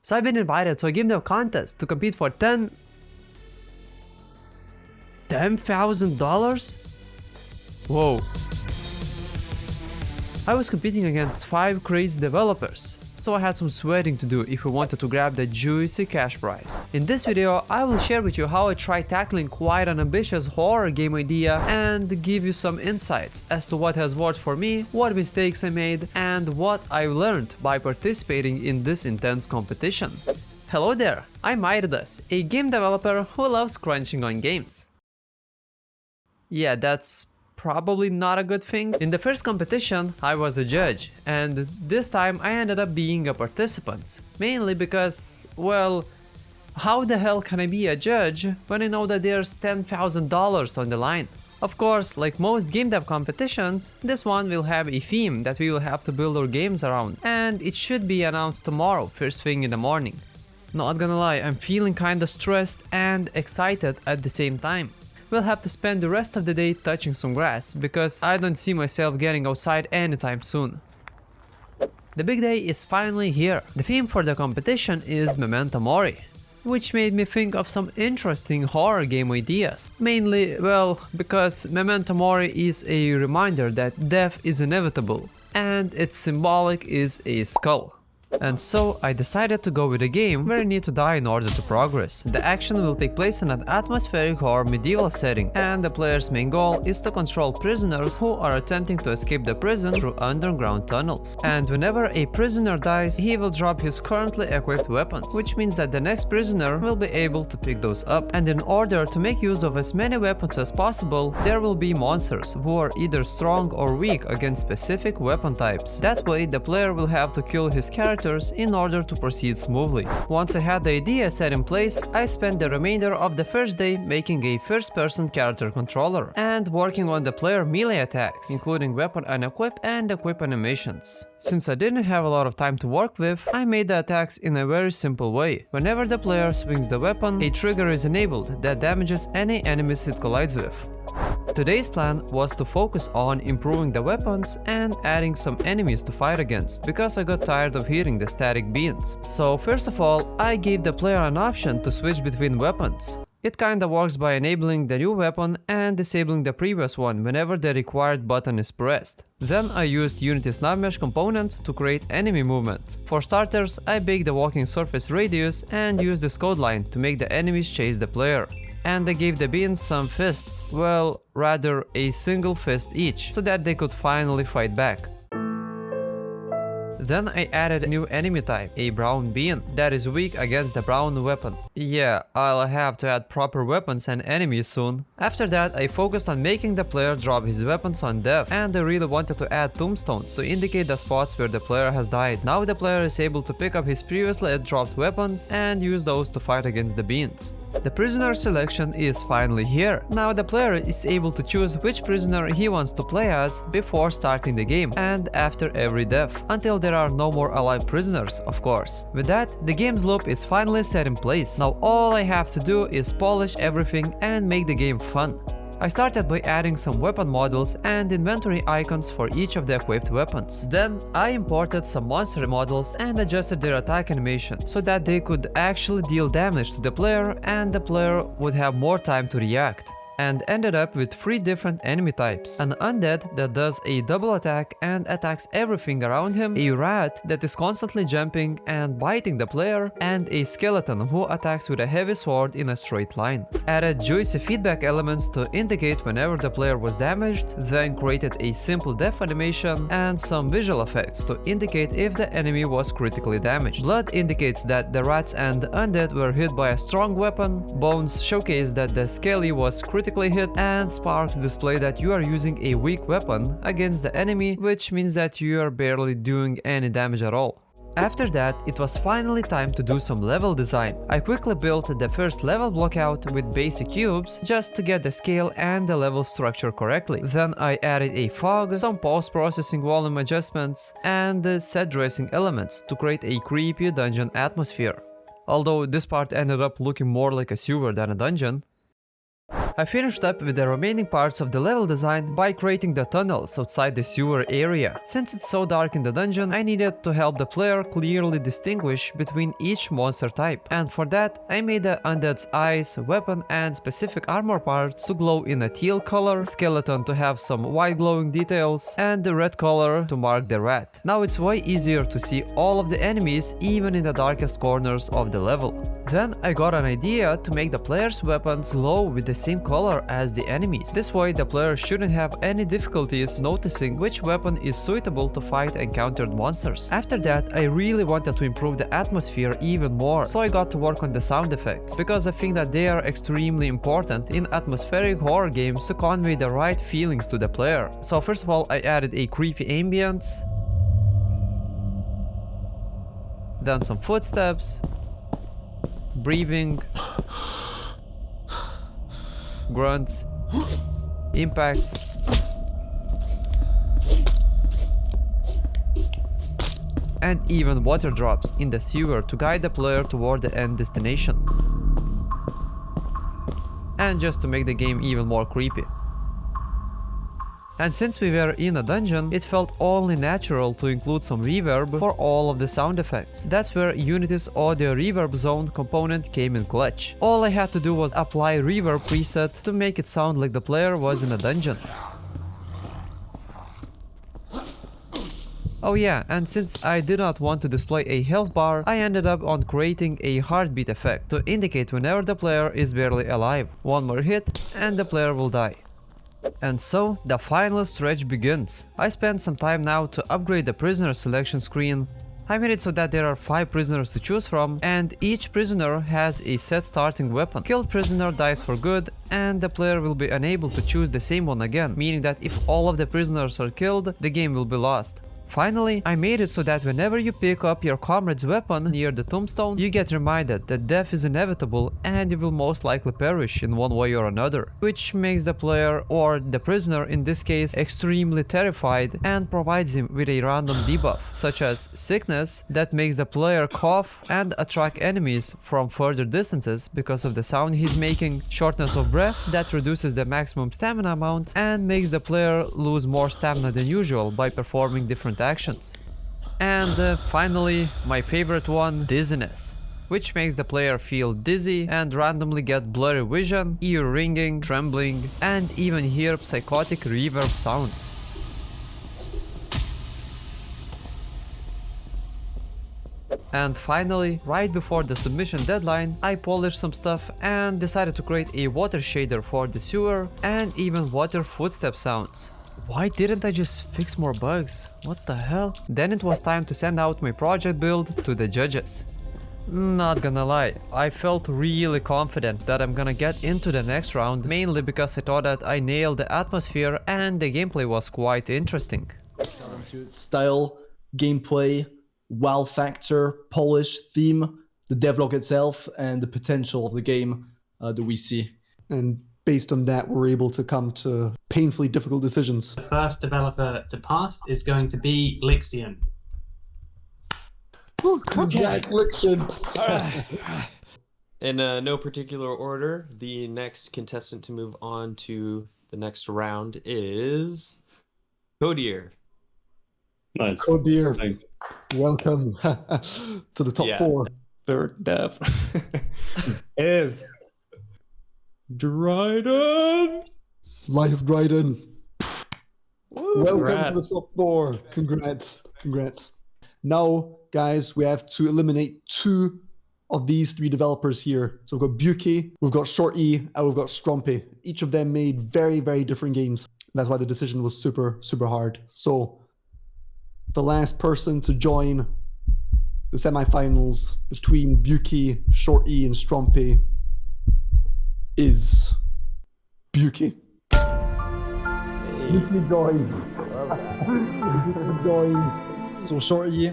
So I've been invited to a game dev contest to compete for $10,000? Whoa. I was competing against 5 crazy developers, so I had some sweating to do if we wanted to grab the juicy cash prize. In this video, I will share with you how I tried tackling quite an ambitious horror game idea and give you some insights as to what has worked for me, what mistakes I made, and what I learned by participating in this intense competition. Hello there, I'm Midas, a game developer who loves crunching on games. Yeah, that's probably not a good thing. In the first competition, I was a judge, and this time I ended up being a participant. Mainly because, well, how the hell can I be a judge when I know that there's $10,000 on the line? Of course, like most game dev competitions, this one will have a theme that we will have to build our games around, and it should be announced tomorrow, first thing in the morning. Not gonna lie, I'm feeling kinda stressed and excited at the same time. We'll have to spend the rest of the day touching some grass, because I don't see myself getting outside anytime soon. The big day is finally here. The theme for the competition is Memento Mori, which made me think of some interesting horror game ideas. Mainly, well, because Memento Mori is a reminder that death is inevitable, and its symbolic is a skull. And so I decided to go with a game where I need to die in order to progress. The action will take place in an atmospheric horror medieval setting, and the player's main goal is to control prisoners who are attempting to escape the prison through underground tunnels. And whenever a prisoner dies, he will drop his currently equipped weapons, which means that the next prisoner will be able to pick those up. And in order to make use of as many weapons as possible, there will be monsters who are either strong or weak against specific weapon types. That way, the player will have to kill his character in order to proceed smoothly. Once I had the idea set in place, I spent the remainder of the first day making a first-person character controller and working on the player melee attacks, including weapon unequip and equip animations. Since I didn't have a lot of time to work with, I made the attacks in a very simple way. Whenever the player swings the weapon, a trigger is enabled that damages any enemies it collides with. Today's plan was to focus on improving the weapons and adding some enemies to fight against, because I got tired of hearing the static beans. So first of all, I gave the player an option to switch between weapons. It kinda works by enabling the new weapon and disabling the previous one whenever the required button is pressed. Then I used Unity's NavMesh component to create enemy movement. For starters, I baked the walking surface radius and used this code line to make the enemies chase the player. And I gave the beans some fists, well, rather a single fist each, so that they could finally fight back. Then I added a new enemy type, a brown bean, that is weak against the brown weapon. Yeah, I'll have to add proper weapons and enemies soon. After that, I focused on making the player drop his weapons on death, and I really wanted to add tombstones to indicate the spots where the player has died. Now the player is able to pick up his previously dropped weapons and use those to fight against the beans. The prisoner selection is finally here. Now the player is able to choose which prisoner he wants to play as before starting the game and after every death, until there are no more alive prisoners, of course. With that, the game's loop is finally set in place. Now all I have to do is polish everything and make the game fun. I started by adding some weapon models and inventory icons for each of the equipped weapons. Then I imported some monster models and adjusted their attack animation so that they could actually deal damage to the player and the player would have more time to react. And ended up with 3 different enemy types. An undead that does a double attack and attacks everything around him, a rat that is constantly jumping and biting the player, and a skeleton who attacks with a heavy sword in a straight line. Added juicy feedback elements to indicate whenever the player was damaged, then created a simple death animation and some visual effects to indicate if the enemy was critically damaged. Blood indicates that the rats and the undead were hit by a strong weapon, bones showcase that the skelly was critically hit, and sparks display that you are using a weak weapon against the enemy, which means that you are barely doing any damage at all. After that, it was finally time to do some level design. I quickly built the first level block out with basic cubes just to get the scale and the level structure correctly. Then I added a fog, some post-processing volume adjustments, and set dressing elements to create a creepy dungeon atmosphere. Although this part ended up looking more like a sewer than a dungeon. I finished up with the remaining parts of the level design by creating the tunnels outside the sewer area. Since it's so dark in the dungeon, I needed to help the player clearly distinguish between each monster type, and for that I made the undead's eyes, weapon and specific armor parts to glow in a teal color, skeleton to have some white glowing details, and the red color to mark the rat. Now it's way easier to see all of the enemies even in the darkest corners of the level. Then I got an idea to make the player's weapons glow with the same color as the enemies. This way the player shouldn't have any difficulties noticing which weapon is suitable to fight encountered monsters. After that, I really wanted to improve the atmosphere even more, so I got to work on the sound effects, because I think that they are extremely important in atmospheric horror games to convey the right feelings to the player. So first of all, I added a creepy ambience, then some footsteps, breathing, grunts, impacts, and even water drops in the sewer to guide the player toward the end destination. And just to make the game even more creepy. And since we were in a dungeon, it felt only natural to include some reverb for all of the sound effects. That's where Unity's audio reverb zone component came in clutch. All I had to do was apply reverb preset to make it sound like the player was in a dungeon. Oh yeah, and since I did not want to display a health bar, I ended up on creating a heartbeat effect to indicate whenever the player is barely alive. One more hit and the player will die. And so, the final stretch begins. I spent some time now to upgrade the prisoner selection screen. I made it so that there are 5 prisoners to choose from, and each prisoner has a set starting weapon. Killed prisoner dies for good, and the player will be unable to choose the same one again, meaning that if all of the prisoners are killed, the game will be lost. Finally, I made it so that whenever you pick up your comrade's weapon near the tombstone, you get reminded that death is inevitable and you will most likely perish in one way or another, which makes the player, or the prisoner in this case, extremely terrified and provides him with a random debuff, such as sickness that makes the player cough and attract enemies from further distances because of the sound he's making, shortness of breath that reduces the maximum stamina amount and makes the player lose more stamina than usual by performing different actions. And finally, my favorite one, dizziness, which makes the player feel dizzy and randomly get blurry vision, ear ringing, trembling, and even hear psychotic reverb sounds. And finally, right before the submission deadline, I polished some stuff and decided to create a water shader for the sewer and even water footstep sounds. Why didn't I just fix more bugs? What the hell? Then it was time to send out my project build to the judges. Not gonna lie, I felt really confident that I'm gonna get into the next round, mainly because I thought that I nailed the atmosphere and the gameplay was quite interesting. Into its style, gameplay, wow factor, polish, theme, the devlog itself, and the potential of the game that we see. And based on that, we're able to come to painfully difficult decisions. The first developer to pass is going to be Lixian. Congrats, Lixian. In no particular order, the next contestant to move on to the next round is Codier. Nice. Oh dear. Thanks. Welcome to the top Yeah. 4. Third death is Dryden. Lighthoof Dryden. Welcome to the Congrats. top 4. Congrats. Congrats. Now, guys, we have to eliminate 2 of these 3 developers here. So we've got Bewky, we've got Short-E, and we've got STROMPY. Each of them made very, very different games. That's why the decision was super, super hard. So the last person to join the semifinals between Bewky, Short-E, and STROMPY is Bewky. Bewky joined. So Short-E,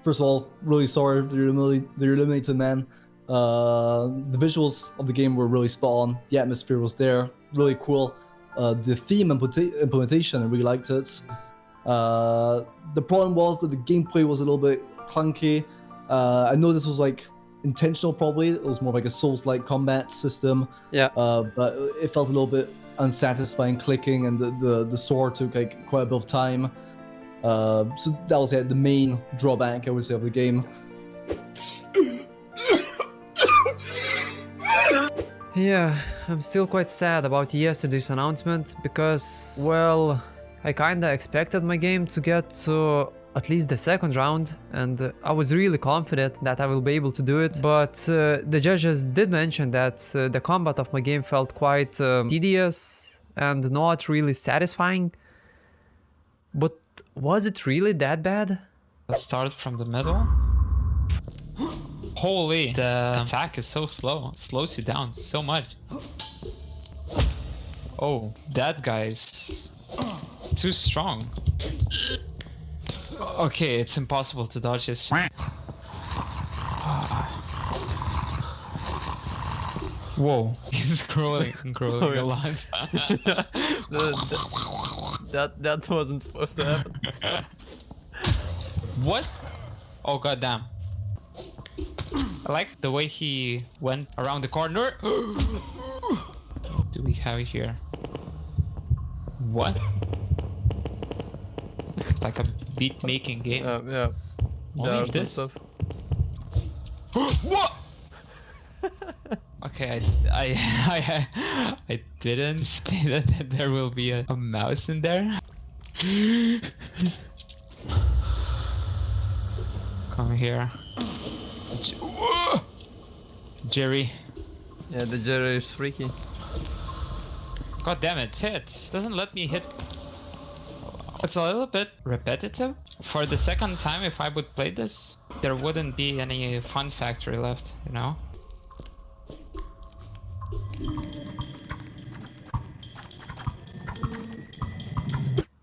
first of all, really sorry that you're eliminated, man. The visuals of the game were really spot on. The atmosphere was there, really cool. The theme and implementation, I really liked it. The problem was that the gameplay was a little bit clunky. I know this was like intentional probably. It was more like a Souls-like combat system. Yeah. But it felt a little bit unsatisfying clicking, and the sword took like quite a bit of time. So that was the main drawback, I would say, of the game. Yeah, I'm still quite sad about yesterday's announcement because, well, I kinda expected my game to get to at least the second round, and I was really confident that I will be able to do it, but the judges did mention that the combat of my game felt quite tedious and not really satisfying. But was it really that bad? Let's start from the middle. Holy, the attack is so slow. It slows you down so much. Oh, that guy's too strong. Okay, it's impossible to dodge this. Whoa, he's growing a lot. That wasn't supposed to happen. What? Oh goddamn. I like the way he went around the corner. What do we have here? What? It's like a beat making game. Yeah. Only this. What? Okay, I didn't say that there will be a mouse in there. Come here. Jerry. Yeah, the Jerry is freaky. God damn it, hit! Doesn't let me hit. It's a little bit repetitive. For the second time, if I would play this, there wouldn't be any fun factory left, you know?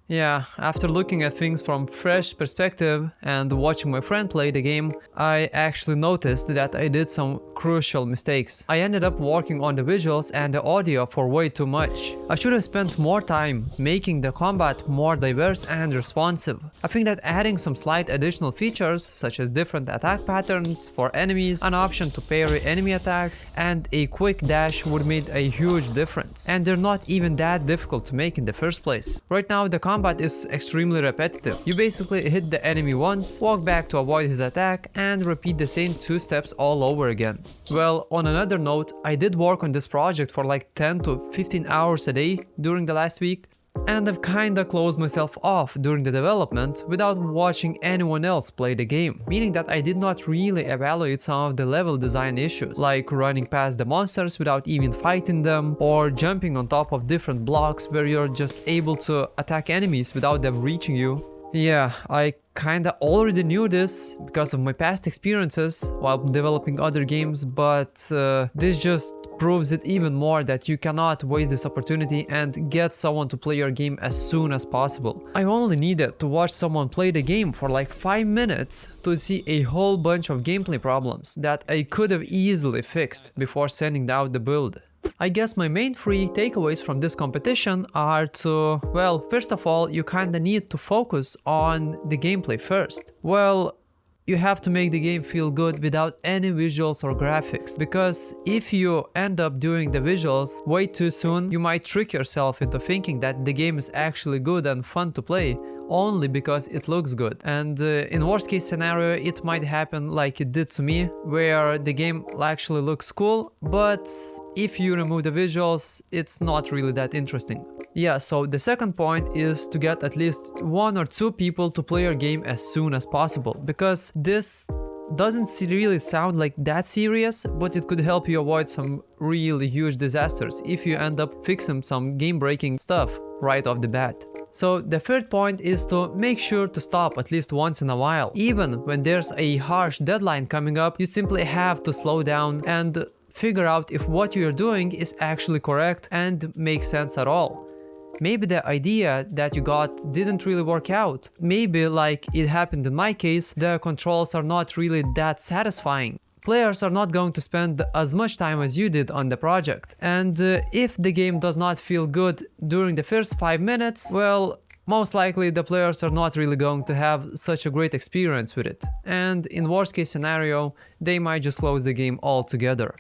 Yeah, after looking at things from fresh perspective and watching my friend play the game, I actually noticed that I did some crucial mistakes. I ended up working on the visuals and the audio for way too much. I should have spent more time making the combat more diverse and responsive. I think that adding some slight additional features such as different attack patterns for enemies, an option to parry enemy attacks, and a quick dash would make a huge difference. And they're not even that difficult to make in the first place. Right now the combat is extremely repetitive. You basically hit the enemy once, walk back to avoid his attack, and repeat the same 2 steps all over again. Well, on another note, I did work on this project for like 10 to 15 hours a day during the last week, and I've kinda closed myself off during the development without watching anyone else play the game, meaning that I did not really evaluate some of the level design issues, like running past the monsters without even fighting them, or jumping on top of different blocks where you're just able to attack enemies without them reaching you. Yeah, I kinda already knew this because of my past experiences while developing other games, but this just proves it even more that you cannot waste this opportunity and get someone to play your game as soon as possible. I only needed to watch someone play the game for like 5 minutes to see a whole bunch of gameplay problems that I could have easily fixed before sending out the build. I guess my main 3 takeaways from this competition are to, well, first of all, you kinda need to focus on the gameplay first. Well, you have to make the game feel good without any visuals or graphics, because if you end up doing the visuals way too soon, you might trick yourself into thinking that the game is actually good and fun to play only because it looks good. And in worst case scenario, it might happen like it did to me, where the game actually looks cool, but if you remove the visuals, it's not really that interesting. Yeah, so the second point is to get at least 1 or 2 people to play your game as soon as possible, because this doesn't really sound like that serious, but it could help you avoid some really huge disasters if you end up fixing some game-breaking stuff right off the bat. So the third point is to make sure to stop at least once in a while. Even when there's a harsh deadline coming up, you simply have to slow down and figure out if what you're doing is actually correct and makes sense at all. Maybe the idea that you got didn't really work out. Maybe, like it happened in my case, the controls are not really that satisfying. Players are not going to spend as much time as you did on the project. And if the game does not feel good during the first 5 minutes, well, most likely the players are not really going to have such a great experience with it, and in worst case scenario, they might just close the game altogether.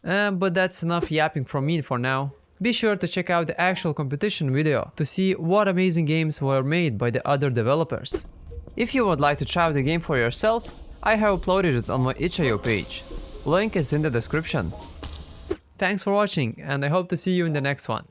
But that's enough yapping from me for now. Be sure to check out the actual competition video to see what amazing games were made by the other developers. If you would like to try out the game for yourself, I have uploaded it on my itch.io page. Link is in the description. Thanks for watching, and I hope to see you in the next one.